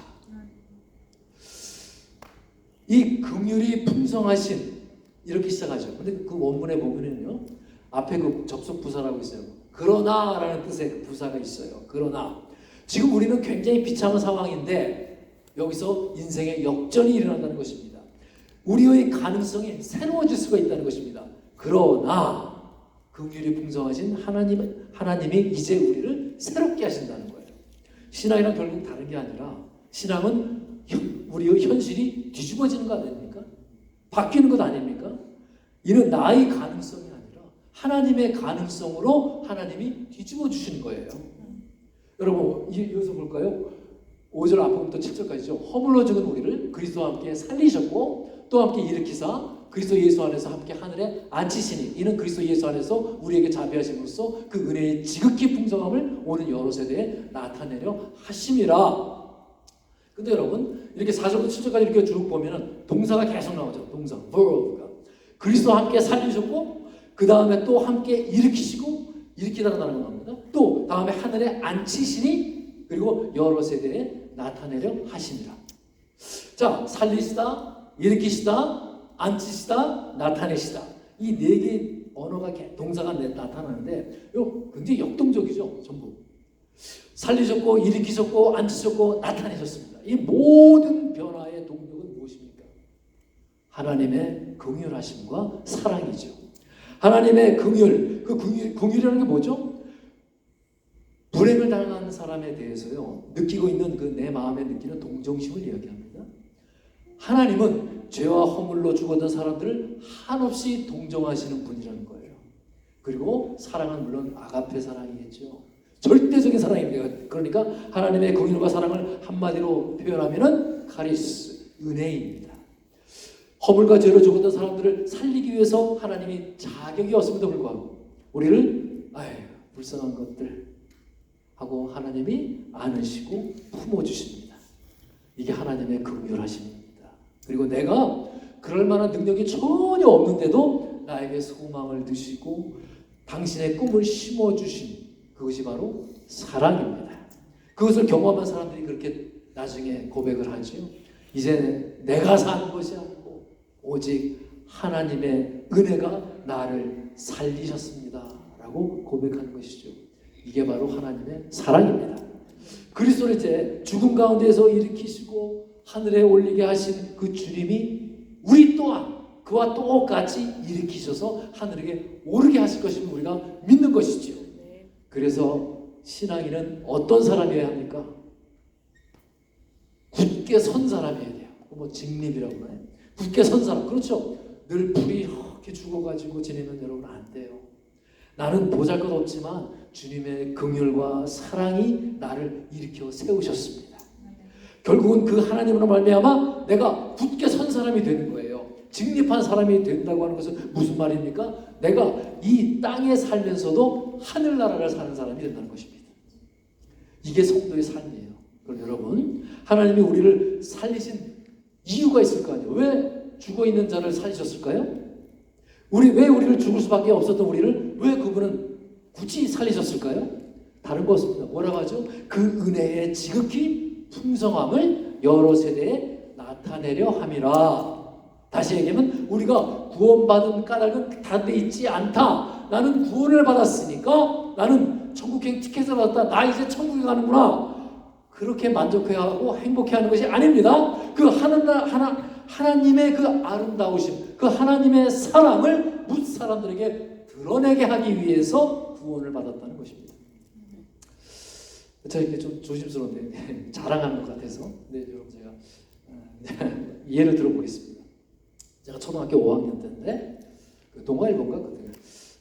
이 긍휼이 풍성하신 이렇게 시작하죠. 근데 그 원문에 보면은요, 앞에 그 접속 부사라고 있어요. 그러나라는 뜻의 그 부사가 있어요. 그러나 지금 우리는 굉장히 비참한 상황인데 여기서 인생의 역전이 일어난다는 것입니다. 우리의 가능성이 새로워질 수가 있다는 것입니다. 그러나 긍휼이 풍성하신 하나님이 이제 우리를 새롭게 하신다는 거예요. 신앙이란 결국 다른 게 아니라 신앙은 우리의 현실이 뒤집어지는 거 아닙니까? 바뀌는 것 아닙니까? 이는 나의 가능성이 아니라 하나님의 가능성으로 하나님이 뒤집어 주시는 거예요. 여러분 여기서 볼까요? 5절 앞부터 7절까지죠. 허물로 죽은 우리를 그리스도와 함께 살리셨고 또 함께 일으키사 그리스도 예수 안에서 함께 하늘에 앉히시니 이는 그리스도 예수 안에서 우리에게 자비하심으로써 그 은혜의 지극히 풍성함을 오는 여러 세대에 나타내려 하심이라. 근데 여러분 이렇게 4절부터 7절까지 이렇게 쭉 보면은 동사가 계속 나오죠. 동사 verb가 그리스도와 함께 살리셨고 그 다음에 또 함께 일으키다라는 거 나옵니다. 또 다음에 하늘에 앉히시니 그리고 여러 세대에 나타내려 하시니라. 자, 살리시다, 일으키시다, 앉히시다, 나타내시다. 이 네 개의 언어가 동사가 나타나는데 이거 굉장히 역동적이죠. 전부 살리셨고 일으키셨고 앉히셨고 나타내셨습니다. 이 모든 변화의 동력은 무엇입니까? 하나님의 긍휼하심과 사랑이죠. 하나님의 긍휼, 그 긍휼이라는 게 뭐죠? 불행을 당한 사람에 대해서요 느끼고 있는 그 내 마음에 느끼는 동정심을 이야기합니다. 하나님은 죄와 허물로 죽었던 사람들을 한없이 동정하시는 분이라는 거예요. 그리고 사랑은 물론 아가페 사랑이겠죠. 절대적인 사랑입니다. 그러니까 하나님의 긍휼과 사랑을 한마디로 표현하면은 카리스, 은혜입니다. 허물과 죄로 죽었던 사람들을 살리기 위해서 하나님이 자격이 없음에도 불구하고 우리를 불쌍한 것들 하고 하나님이 안으시고 품어주십니다. 이게 하나님의 긍휼하심입니다. 그리고 내가 그럴 만한 능력이 전혀 없는데도 나에게 소망을 드시고 당신의 꿈을 심어주신 그것이 바로 사랑입니다. 그것을 경험한 사람들이 그렇게 나중에 고백을 하죠. 이제 내가 사는 것이 아니고 오직 하나님의 은혜가 나를 살리셨습니다 라고 고백하는 것이죠. 이게 바로 하나님의 사랑입니다. 그리스도를 이제 죽음 가운데에서 일으키시고 하늘에 올리게 하신 그 주님이 우리 또한 그와 똑같이 일으키셔서 하늘에 오르게 하실 것임을 우리가 믿는 것이죠. 그래서 신앙인은 어떤 사람이어야 합니까? 굳게 선 사람이어야 돼요. 뭐 직립이라고 해요. 굳게 선 사람. 그렇죠. 늘 불이 이렇게 죽어가지고 지내면 여러분 안 돼요. 나는 보잘것없지만 주님의 긍휼과 사랑이 나를 일으켜 세우셨습니다. 결국은 그 하나님으로 말미암아 내가 굳게 선 사람이 되는 거예요. 직립한 사람이 된다고 하는 것은 무슨 말입니까? 내가 이 땅에 살면서도 하늘나라를 사는 사람이 된다는 것입니다. 이게 성도의 삶이에요. 그럼 여러분, 하나님이 우리를 살리신 이유가 있을 거 아니에요. 왜 죽어있는 자를 살리셨을까요? 왜 우리를 죽을 수밖에 없었던 우리를 왜 그분은 굳이 살리셨을까요? 다른 거 없습니다. 뭐라고 하죠? 그 은혜의 지극히 풍성함을 여러 세대에 나타내려 함이라. 다시 얘기하면 우리가 구원받은 까닭은 다른 데 있지 않다. 나는 구원을 받았으니까 나는 천국행 티켓을 받았다. 나 이제 천국에 가는구나. 그렇게 만족해하고 행복해하는 것이 아닙니다. 그 하나님의 그 아름다우심, 그 하나님의 사랑을 뭇 사람들에게 드러내게 하기 위해서 구원을 받았다는 것입니다. 제가 이렇게 좀 조심스러운데 자랑하는 것 같아서 근데 여러분 제가 예를 들어보겠습니다. 제가 초등학교 5학년 때인데 그 동아일보인가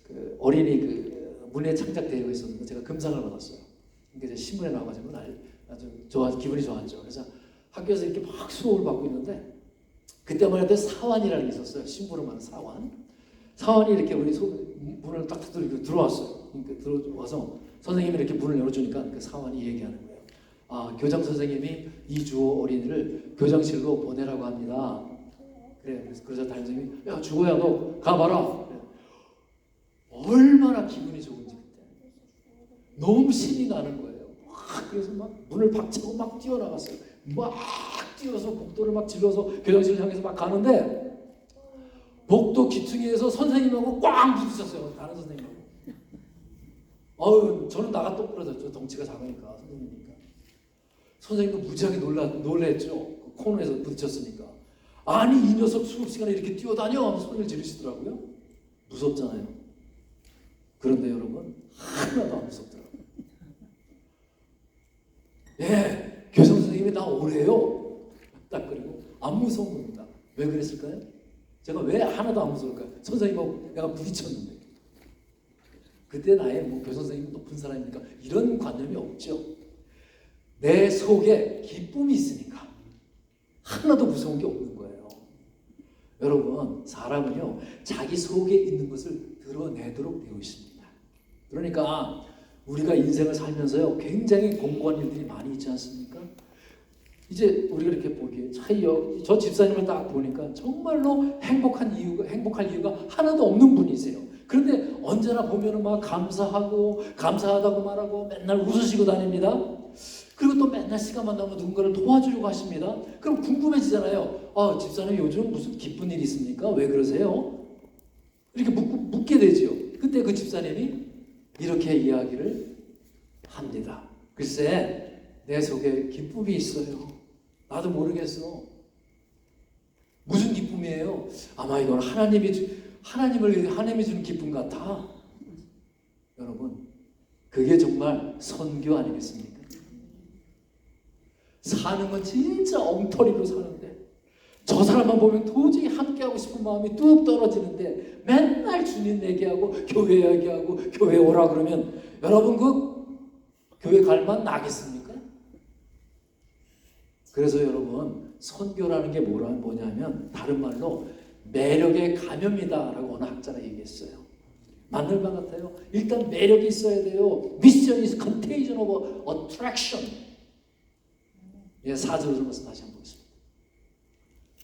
그 어린이 그 문예 창작 대회가 있었는데 제가 금상을 받았어요. 그러니까 신문에 나와가지고 아주 기분이 좋았죠. 그래서 학교에서 이렇게 막 수업을 받고 있는데 그때만 해도 사환이라는 게 있었어요. 심부름 하는 사환. 사환이 이렇게 우리 문을 딱 두드리고 들어왔어요. 그러니까 들어와서 선생님이 이렇게 문을 열어주니까 그 사환이 얘기하는 거예요. 아, 교장 선생님이 이주호 어린이를 교장실로 보내라고 합니다. 그래, 그래서 담임선생님이 야 주호야 너 가봐라. 그래. 얼마나 기분이 좋은지 그때 너무 신이 나는 거예요. 그래서 막 문을 박차고 막 뛰어나갔어요. 막 뛰어서 복도를 막 질러서 교장실을 향해서 막 가는데 복도 기퉁이에서 선생님하고 꽉 부딪혔어요. 다른 선생님하고. 저는 나가 또 부러졌죠. 덩치가 작으니까 선생님이니까. 선생님도 무지하게 놀랬죠. 그 코너에서 부딪혔으니까. 아니 이 녀석 수업 시간에 이렇게 뛰어다녀 하면서 소리를 지르시더라고요. 무섭잖아요. 그런데 여러분 하나도 안 무섭더라고요. 예, 교장 선생님이 나 오래요. 딱 그리고 안 무서운 겁니다. 왜 그랬을까요? 제가 왜 하나도 안 무서울까요? 선생님하고 내가 부딪혔는데. 그때 나의 교장 선생님이 높은 사람이니까 이런 관념이 없죠. 내 속에 기쁨이 있으니까 하나도 무서운 게 없는 거예요. 여러분, 사람은요 자기 속에 있는 것을 드러내도록 되어 있습니다. 그러니까 우리가 인생을 살면서요 굉장히 공고한 일들이 많이 있지 않습니까? 이제 우리가 이렇게 보기에 저 집사님을 딱 보니까 정말로 행복할 이유가 하나도 없는 분이세요. 그런데 언제나 보면은 막 감사하다고 말하고 맨날 웃으시고 다닙니다. 그리고 또 맨날 시간만 나면 누군가를 도와주려고 하십니다. 그럼 궁금해지잖아요. 집사님 요즘 무슨 기쁜 일이 있습니까? 왜 그러세요? 이렇게 묻게 되지요. 그때 그 집사님이 이렇게 이야기를 합니다. 글쎄 내 속에 기쁨이 있어요. 나도 모르겠어. 무슨 기쁨이에요? 아마 이건 하나님이 주는 기쁨 같아. 여러분, 그게 정말 선교 아니겠습니까? 사는 건 진짜 엉터리로 사는데 저 사람만 보면 도저히 함께하고 싶은 마음이 뚝 떨어지는데 맨날 주님 얘기하고 교회 얘기하고 교회 오라 그러면 여러분 그 교회 갈만 나겠습니까? 그래서 여러분 선교라는 게 뭐냐면 다른 말로 매력의 감염이다라고 어느 학자가 얘기했어요. 맞는 말 같아요. 일단 매력이 있어야 돼요. Mission is contagion of attraction. 예, 4절을 들어서 다시 한번 보겠습니다.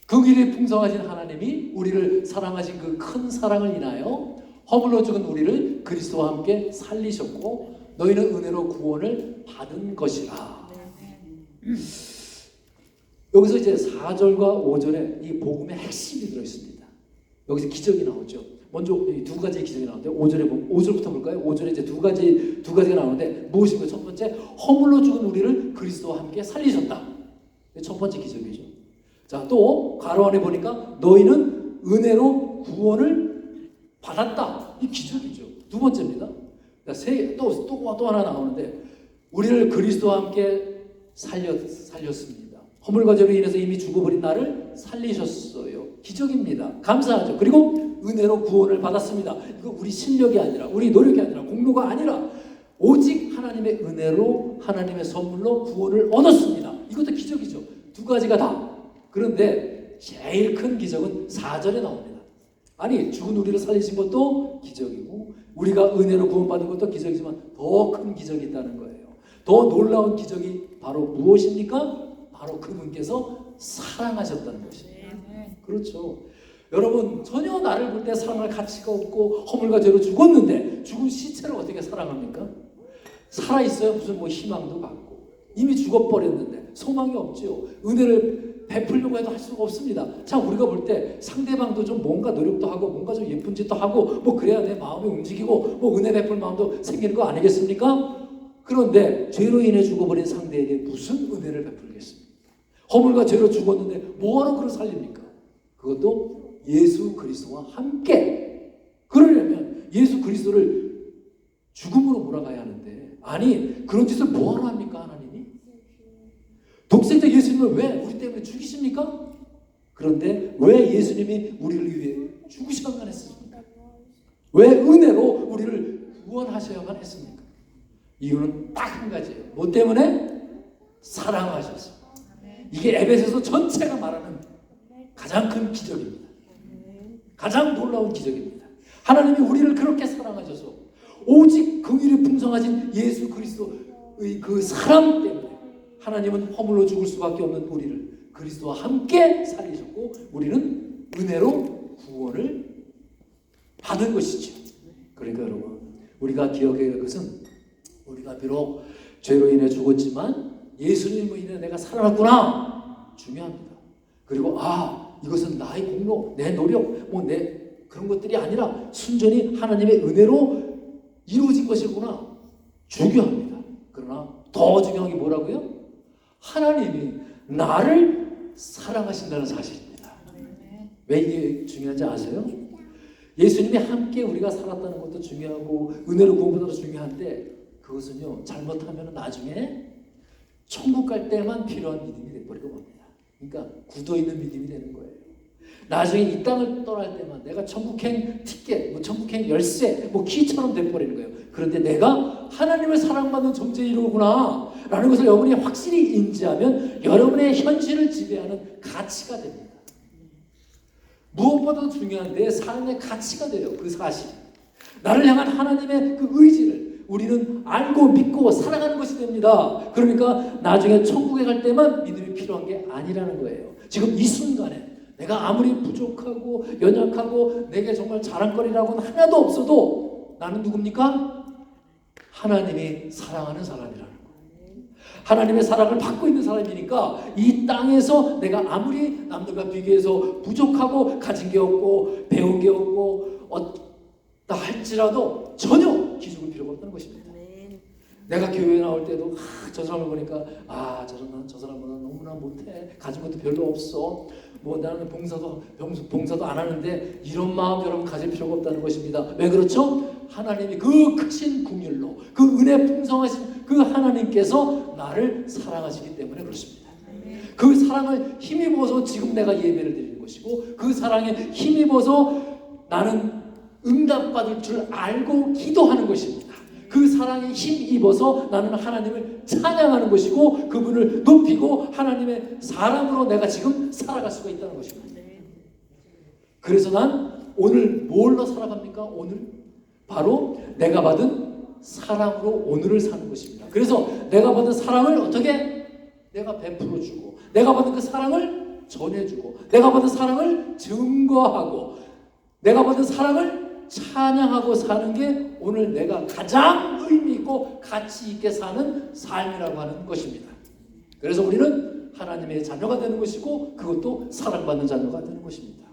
그 길에 풍성하신 하나님이 우리를 사랑하신 그 큰 사랑을 인하여 허물로 죽은 우리를 그리스도와 함께 살리셨고 너희는 은혜로 구원을 받은 것이라. 여기서 이제 4절과 5절에 이 복음의 핵심이 들어있습니다. 여기서 기적이 나오죠. 먼저 두 가지의 기적이 나오는데 5절부터 볼까요? 5절에 이제 두 가지가 나오는데 무엇인가요? 첫 번째, 허물로 죽은 우리를 그리스도와 함께 살리셨다. 첫 번째 기적이죠. 자, 또 가로 안에 보니까 너희는 은혜로 구원을 받았다. 이 기적이죠. 두 번째입니다. 또 하나 나오는데 우리를 그리스도와 함께 살렸습니다. 허물과 죄로 인해서 이미 죽어버린 나를 살리셨어요. 기적입니다. 감사하죠. 그리고 은혜로 구원을 받았습니다. 이거 우리 실력이 아니라 우리 노력이 아니라 공로가 아니라 오직 하나님의 은혜로 하나님의 선물로 구원을 얻었습니다. 이것도 기적이죠. 두 가지가 다. 그런데 제일 큰 기적은 4절에 나옵니다. 아니 죽은 우리를 살리신 것도 기적이고 우리가 은혜로 구원받은 것도 기적이지만 더 큰 기적이 있다는 거예요. 더 놀라운 기적이 바로 무엇입니까? 바로 그분께서 사랑하셨다는 것입니다. 그렇죠. 여러분 전혀 나를 볼 때 사랑할 가치가 없고 허물과 죄로 죽었는데 죽은 시체를 어떻게 사랑합니까? 살아있어야 무슨 희망도 갖고 이미 죽어버렸는데 소망이 없죠. 은혜를 베풀려고 해도 할 수가 없습니다. 자, 우리가 볼 때 상대방도 좀 뭔가 노력도 하고 뭔가 좀 예쁜 짓도 하고 그래야 내 마음이 움직이고 은혜 베풀 마음도 생기는 거 아니겠습니까? 그런데 죄로 인해 죽어버린 상대에게 무슨 은혜를 베풀겠습니까? 허물과 죄로 죽었는데 뭐하러 그를 살립니까? 그것도 예수 그리스도와 함께. 그러려면 예수 그리스도를 죽음으로 몰아가야 하는데 아니 그런 짓을 뭐하러 합니까 하나님이? 독생자 예수님을 왜 우리 때문에 죽이십니까? 그런데 왜 예수님이 우리를 위해 죽으셔야만 했습니까? 왜 은혜로 우리를 구원하셔야만 했습니까? 이유는 딱 한 가지예요. 뭐 때문에? 사랑하셔서. 이게 에베소서 전체가 말하는 가장 큰 기적입니다. 가장 놀라운 기적입니다. 하나님이 우리를 그렇게 사랑하셔서 오직 긍휼이 풍성하신 예수 그리스도의 그 사랑 때문에 하나님은 허물로 죽을 수밖에 없는 우리를 그리스도와 함께 살리셨고 우리는 은혜로 구원을 받은 것이죠. 그러니까 여러분 우리가 기억해야 할 것은 우리가 비록 죄로 인해 죽었지만 예수님으로 인해 내가 살아났구나. 중요합니다. 그리고 이것은 나의 공로, 내 노력, 내 그런 것들이 아니라 순전히 하나님의 은혜로 이루어진 것이구나. 중요합니다. 그러나 더 중요한 게 뭐라고요? 하나님이 나를 사랑하신다는 사실입니다. 왜 이게 중요한지 아세요? 예수님이 함께 우리가 살았다는 것도 중요하고 은혜로 구원받는 것도 중요한데 그것은요, 잘못하면 나중에 천국 갈 때만 필요한 믿음이 되어버리고 맙니다. 그러니까 굳어있는 믿음이 되는 거예요. 나중에 이 땅을 떠날 때만 내가 천국행 티켓, 천국행 열쇠, 키처럼 돼버리는 거예요. 그런데 내가 하나님을 사랑받는 존재이로구나 라는 것을 여러분이 확실히 인지하면 여러분의 현실을 지배하는 가치가 됩니다. 무엇보다도 중요한 내 삶의 가치가 돼요. 그 사실. 나를 향한 하나님의 그 의지를 우리는 알고 믿고 살아가는 것이 됩니다. 그러니까 나중에 천국에 갈 때만 믿음이 필요한 게 아니라는 거예요. 지금 이 순간에 내가 아무리 부족하고 연약하고 내게 정말 자랑거리라고는 하나도 없어도 나는 누굽니까? 하나님이 사랑하는 사람이라는 거예요. 하나님의 사랑을 받고 있는 사람이니까 이 땅에서 내가 아무리 남들과 비교해서 부족하고 가진 게 없고 배운 게 없고 어다 할지라도 전혀 기죽을 필요가 없다는 것입니다. 내가 교회에 나올 때도 저 사람을 보니까 저 사람보다 너무나 못해. 가진 것도 별로 없어. 나는 봉사도 안 하는데 이런 마음 여러분 가질 필요가 없다는 것입니다. 왜 그렇죠? 하나님이 그 크신 긍휼로 그 은혜 풍성하신 그 하나님께서 나를 사랑하시기 때문에 그렇습니다. 그 사랑을 힘입어서 지금 내가 예배를 드리는 것이고 그 사랑에 힘입어서 나는 응답받을 줄 알고 기도하는 것입니다. 그 사랑에 힘입어서 나는 하나님을 찬양하는 것이고 그분을 높이고 하나님의 사람으로 내가 지금 살아갈 수가 있다는 것입니다. 그래서 난 오늘 뭘로 살아갑니까? 오늘 바로 내가 받은 사랑으로 오늘을 사는 것입니다. 그래서 내가 받은 사랑을 어떻게 내가 베풀어주고 내가 받은 그 사랑을 전해주고 내가 받은 사랑을 증거하고 내가 받은 사랑을 찬양하고 사는 게 오늘 내가 가장 의미 있고 가치 있게 사는 삶이라고 하는 것입니다. 그래서 우리는 하나님의 자녀가 되는 것이고 그것도 사랑받는 자녀가 되는 것입니다.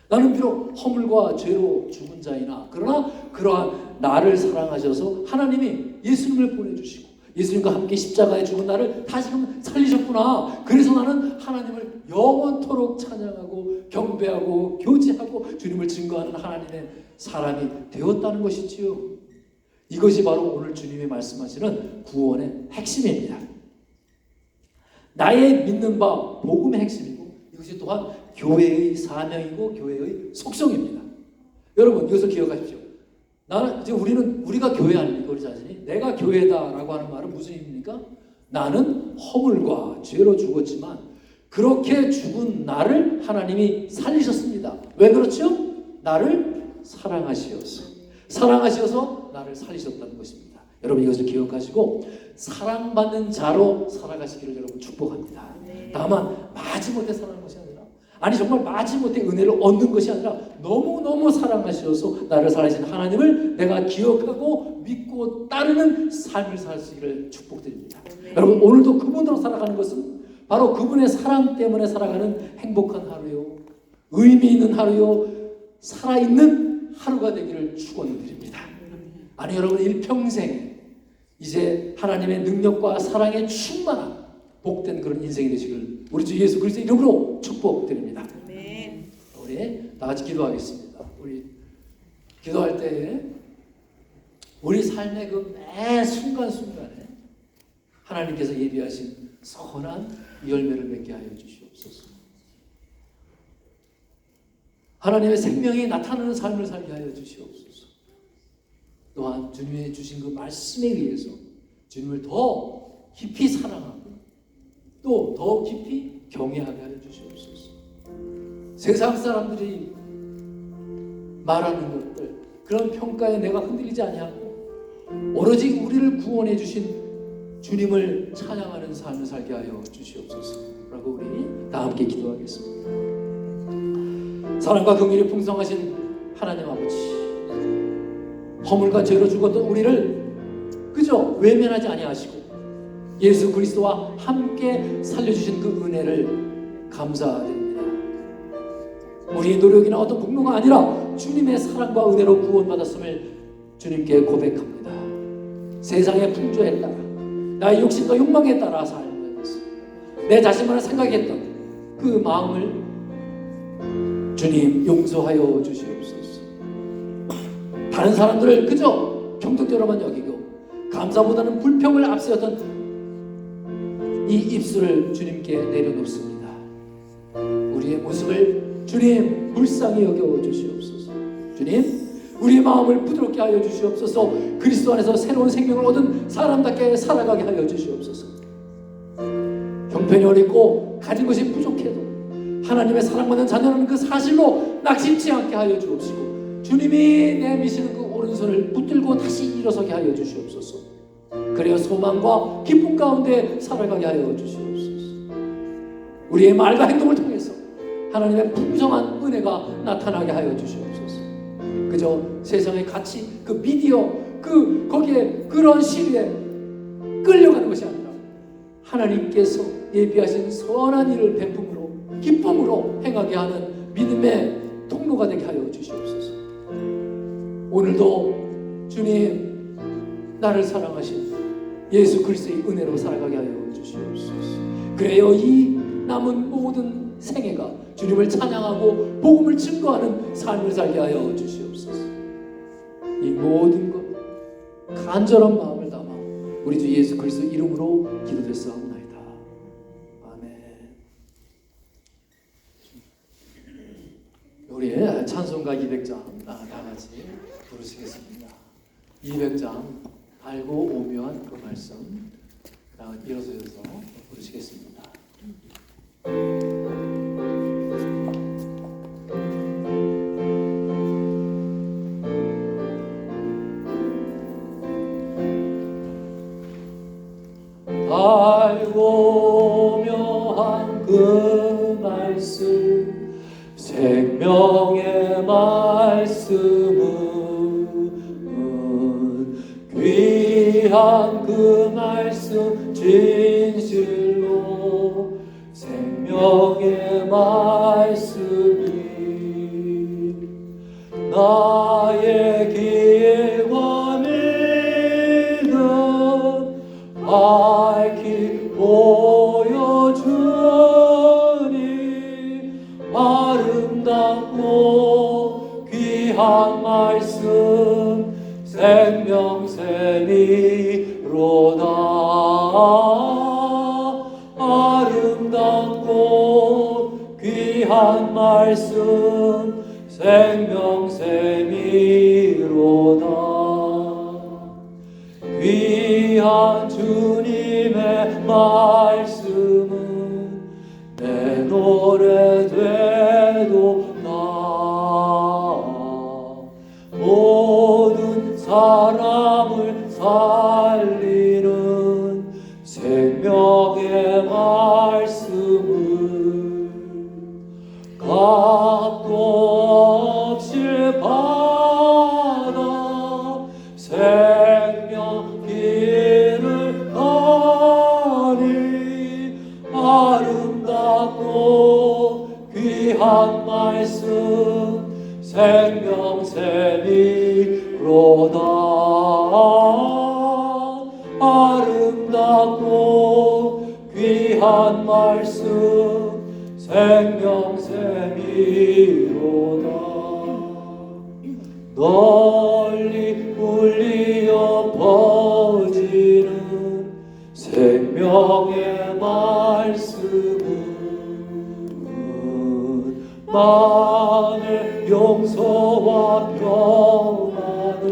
나는 비록 허물과 죄로 죽은 자이나 그러나 그러한 나를 사랑하셔서 하나님이 예수님을 보내주시고 예수님과 함께 십자가에 죽은 나를 다시금 살리셨구나. 그래서 나는 하나님을 영원토록 찬양하고 경배하고 교제하고 주님을 증거하는 하나님의 사람이 되었다는 것이지요. 이것이 바로 오늘 주님이 말씀하시는 구원의 핵심입니다. 나의 믿는 바 복음의 핵심이고 이것이 또한 교회의 사명이고 교회의 속성입니다. 여러분 이것을 기억하십시오. 우리가 교회 아닙니까? 우리 자신이 내가 교회다라고 하는 말은 무슨 의미입니까? 나는 허물과 죄로 죽었지만 그렇게 죽은 나를 하나님이 살리셨습니다. 왜 그렇죠? 나를 사랑하시어서 나를 살리셨다는 것입니다. 여러분 이것을 기억하시고 사랑받는 자로 살아가시기를 여러분 축복합니다. 다만 마지못해 사랑하는 것이 아니라 정말 마지못해 은혜를 얻는 것이 아니라 너무너무 사랑하셔서 나를 살아계신 하나님을 내가 기억하고 믿고 따르는 삶을 사시기를 축복드립니다. 여러분 오늘도 그분으로 살아가는 것은 바로 그분의 사랑 때문에 살아가는 행복한 하루요 의미 있는 하루요 살아있는 하루가 되기를 축원드립니다. 여러분 일평생 이제 하나님의 능력과 사랑에 충만한 복된 그런 인생이 되시길 우리 주 예수 그리스도의 이름으로 축복드립니다. 우리 다 같이 기도하겠습니다. 우리 기도할 때 우리 삶의 그 매 순간순간에 하나님께서 예비하신 선한 열매를 맺게 하여 주시옵소서. 하나님의 생명이 나타나는 삶을 살게 하여 주시옵소서. 또한 주님이 주신 그 말씀에 의해서 주님을 더 깊이 사랑하고 또 더 깊이 경외하게 하여 주시옵소서. 세상 사람들이 말하는 것들 그런 평가에 내가 흔들리지 아니하고 오로지 우리를 구원해 주신 주님을 찬양하는 삶을 살게 하여 주시옵소서 라고 우리 다 함께 기도하겠습니다. 사랑과 긍휼이 풍성하신 하나님 아버지, 허물과 죄로 죽었던 우리를 그저 외면하지 아니하시고 예수 그리스도와 함께 살려주신 그 은혜를 감사드립니다. 우리의 노력이나 어떤 공로가 아니라 주님의 사랑과 은혜로 구원받았음을 주님께 고백합니다. 세상의 풍조에 따라, 나의 욕심과 욕망에 따라 살면서 내 자신만을 생각했던 그 마음을 주님 용서하여 주시옵소서. 다른 사람들을 그저 평등대로만 여기고 감사보다는 불평을 앞세웠던 이 입술을 주님께 내려놓습니다. 우리의 모습을 주님 불쌍히 여겨 주시옵소서. 주님, 우리의 마음을 부드럽게 하여 주시옵소서. 그리스도 안에서 새로운 생명을 얻은 사람답게 살아가게 하여 주시옵소서. 형편이 어렵고 가진 것이 부족해도 하나님의 사랑받는 자녀라는 그 사실로 낙심치 않게 하여 주옵시고, 주님이 내미시는 그 오른손을 붙들고 다시 일어서게 하여 주시옵소서. 그래야 소망과 기쁨 가운데 살아가게 하여 주시옵소서. 우리의 말과 행동을 통해서 하나님의 풍성한 은혜가 나타나게 하여 주시옵소서. 그저 세상의 가치, 그 미디어, 거기에 그런 시류에 끌려가는 것이 아니라 하나님께서 예비하신 선한 일을 베품으로 기쁨으로 행하게 하는 믿음의 통로가 되게 하여 주시옵소서. 오늘도 주님, 나를 사랑하신 예수 그리스도의 은혜로 살아가게 하여 주시옵소서. 그래요, 이 남은 모든 생애가 주님을 찬양하고 복음을 증거하는 삶을 살게 하여 주시옵소서. 이 모든 것 간절한 마음을 담아 우리 주 예수 그리스도 이름으로 기도드렸사옵나이다. 아멘. 우리 찬송가 200장 다 같이 부르시겠습니다. 200장 알고 오묘한 그 말씀 일어서서 부르시겠습니다. 알고 묘한 그 말씀, 생명의 말씀은 귀한 그 말씀, 진실로 생명의 말씀이 나의 길과 믿음 밝히 보여주니 아름답고 귀한 말씀, 생명샘이로다. 아름답고 귀한 말씀, 생명샘이로다. 귀한 주님의 말씀은 내 노래 되도다. 모든 사람을 살리는 생명의 말씀은 값도 없이 받아 생명 길을 가니 아름답고 귀한 말씀, 생명샘이로다. 아름답고 귀한 말씀, 생명샘이로다. 널리 울리어 퍼지는 생명의 말씀은 만의 용서와 평안을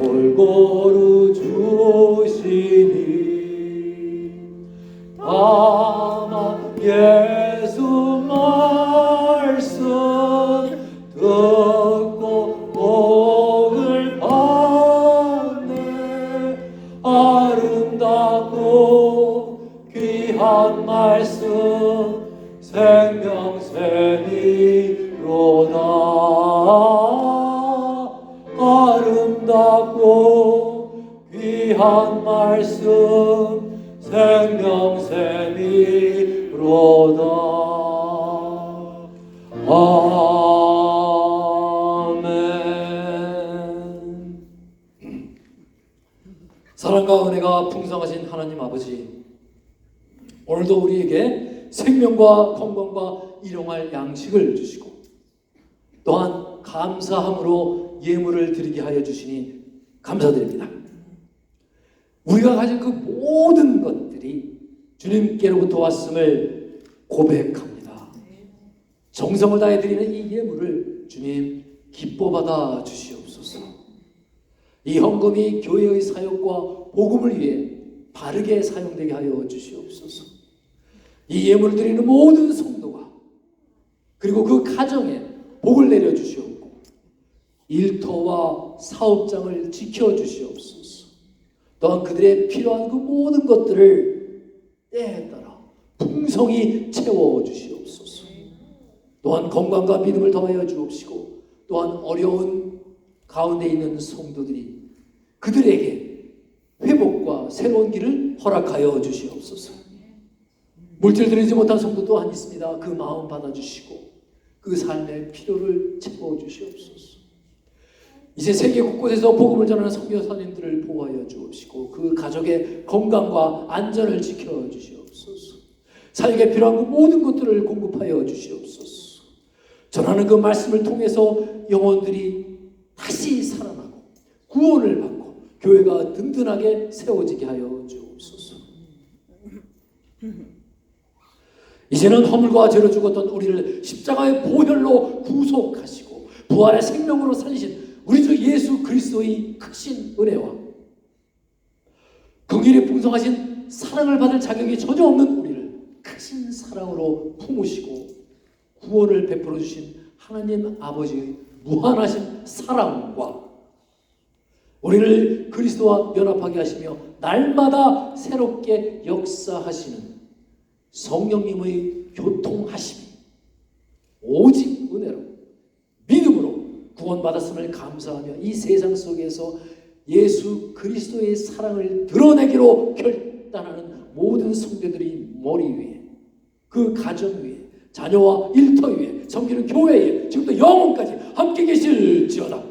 골고루 주시니 다만 예수 말씀 듣고 복을 받네. 아름답고 귀한 말씀, 생명샘이로다. 아름답고 귀한 말씀, 생명샘이로다. 아멘. 사랑과 은혜가 풍성하신 하나님 아버지, 오늘도 우리에게 생명과 건강과 일용할 양식을 주시고 또한 감사함으로 예물을 드리게 하여 주시니 감사드립니다. 우리가 가진 그 모든 것들이 주님께로부터 왔음을 고백합니다. 정성을 다해 드리는 이 예물을 주님 기뻐 받아 주시옵소서. 이 헌금이 교회의 사역과 복음을 위해 바르게 사용되게 하여 주시옵소서. 이 예물을 드리는 모든 성도가 그리고 그 가정에 복을 내려 주시옵고 일터와 사업장을 지켜 주시옵소서. 또한 그들의 필요한 그 모든 것들을 때에 따라 풍성히 채워 주시옵소서. 또한 건강과 믿음을 더하여 주옵시고 또한 어려운 가운데 있는 성도들이 그들에게 회복과 새로운 길을 허락하여 주시옵소서. 물질 드리지 못한 성도 또한 있습니다. 그 마음 받아주시고 그 삶의 필요를 채워주시옵소서. 이제 세계 곳곳에서 복음을 전하는 선교사님들을 보호하여 주옵시고 그 가족의 건강과 안전을 지켜주시옵소서. 사역에 필요한 그 모든 것들을 공급하여 주시옵소서. 전하는 그 말씀을 통해서 영혼들이 다시 살아나고 구원을 받고 교회가 든든하게 세워지게 하여 주옵소서. 이제는 허물과 죄로 죽었던 우리를 십자가의 보혈로 구속하시고 부활의 생명으로 살리신 우리 주 예수 그리스도의 크신 은혜와 긍휼이 풍성하신 사랑을 받을 자격이 전혀 없는 우리를 크신 사랑으로 품으시고 구원을 베풀어 주신 하나님 아버지의 무한하신 사랑과 우리를 그리스도와 연합하게 하시며 날마다 새롭게 역사하시는 성령님의 교통하심이 오직 은혜로 믿음으로 구원받았음을 감사하며 이 세상 속에서 예수 그리스도의 사랑을 드러내기로 결단하는 모든 성도들이 머리 위에 그 가정 위에 자녀와 일터 위에 섬기는 교회 위에 지금부터 영혼까지 함께 계실지어다.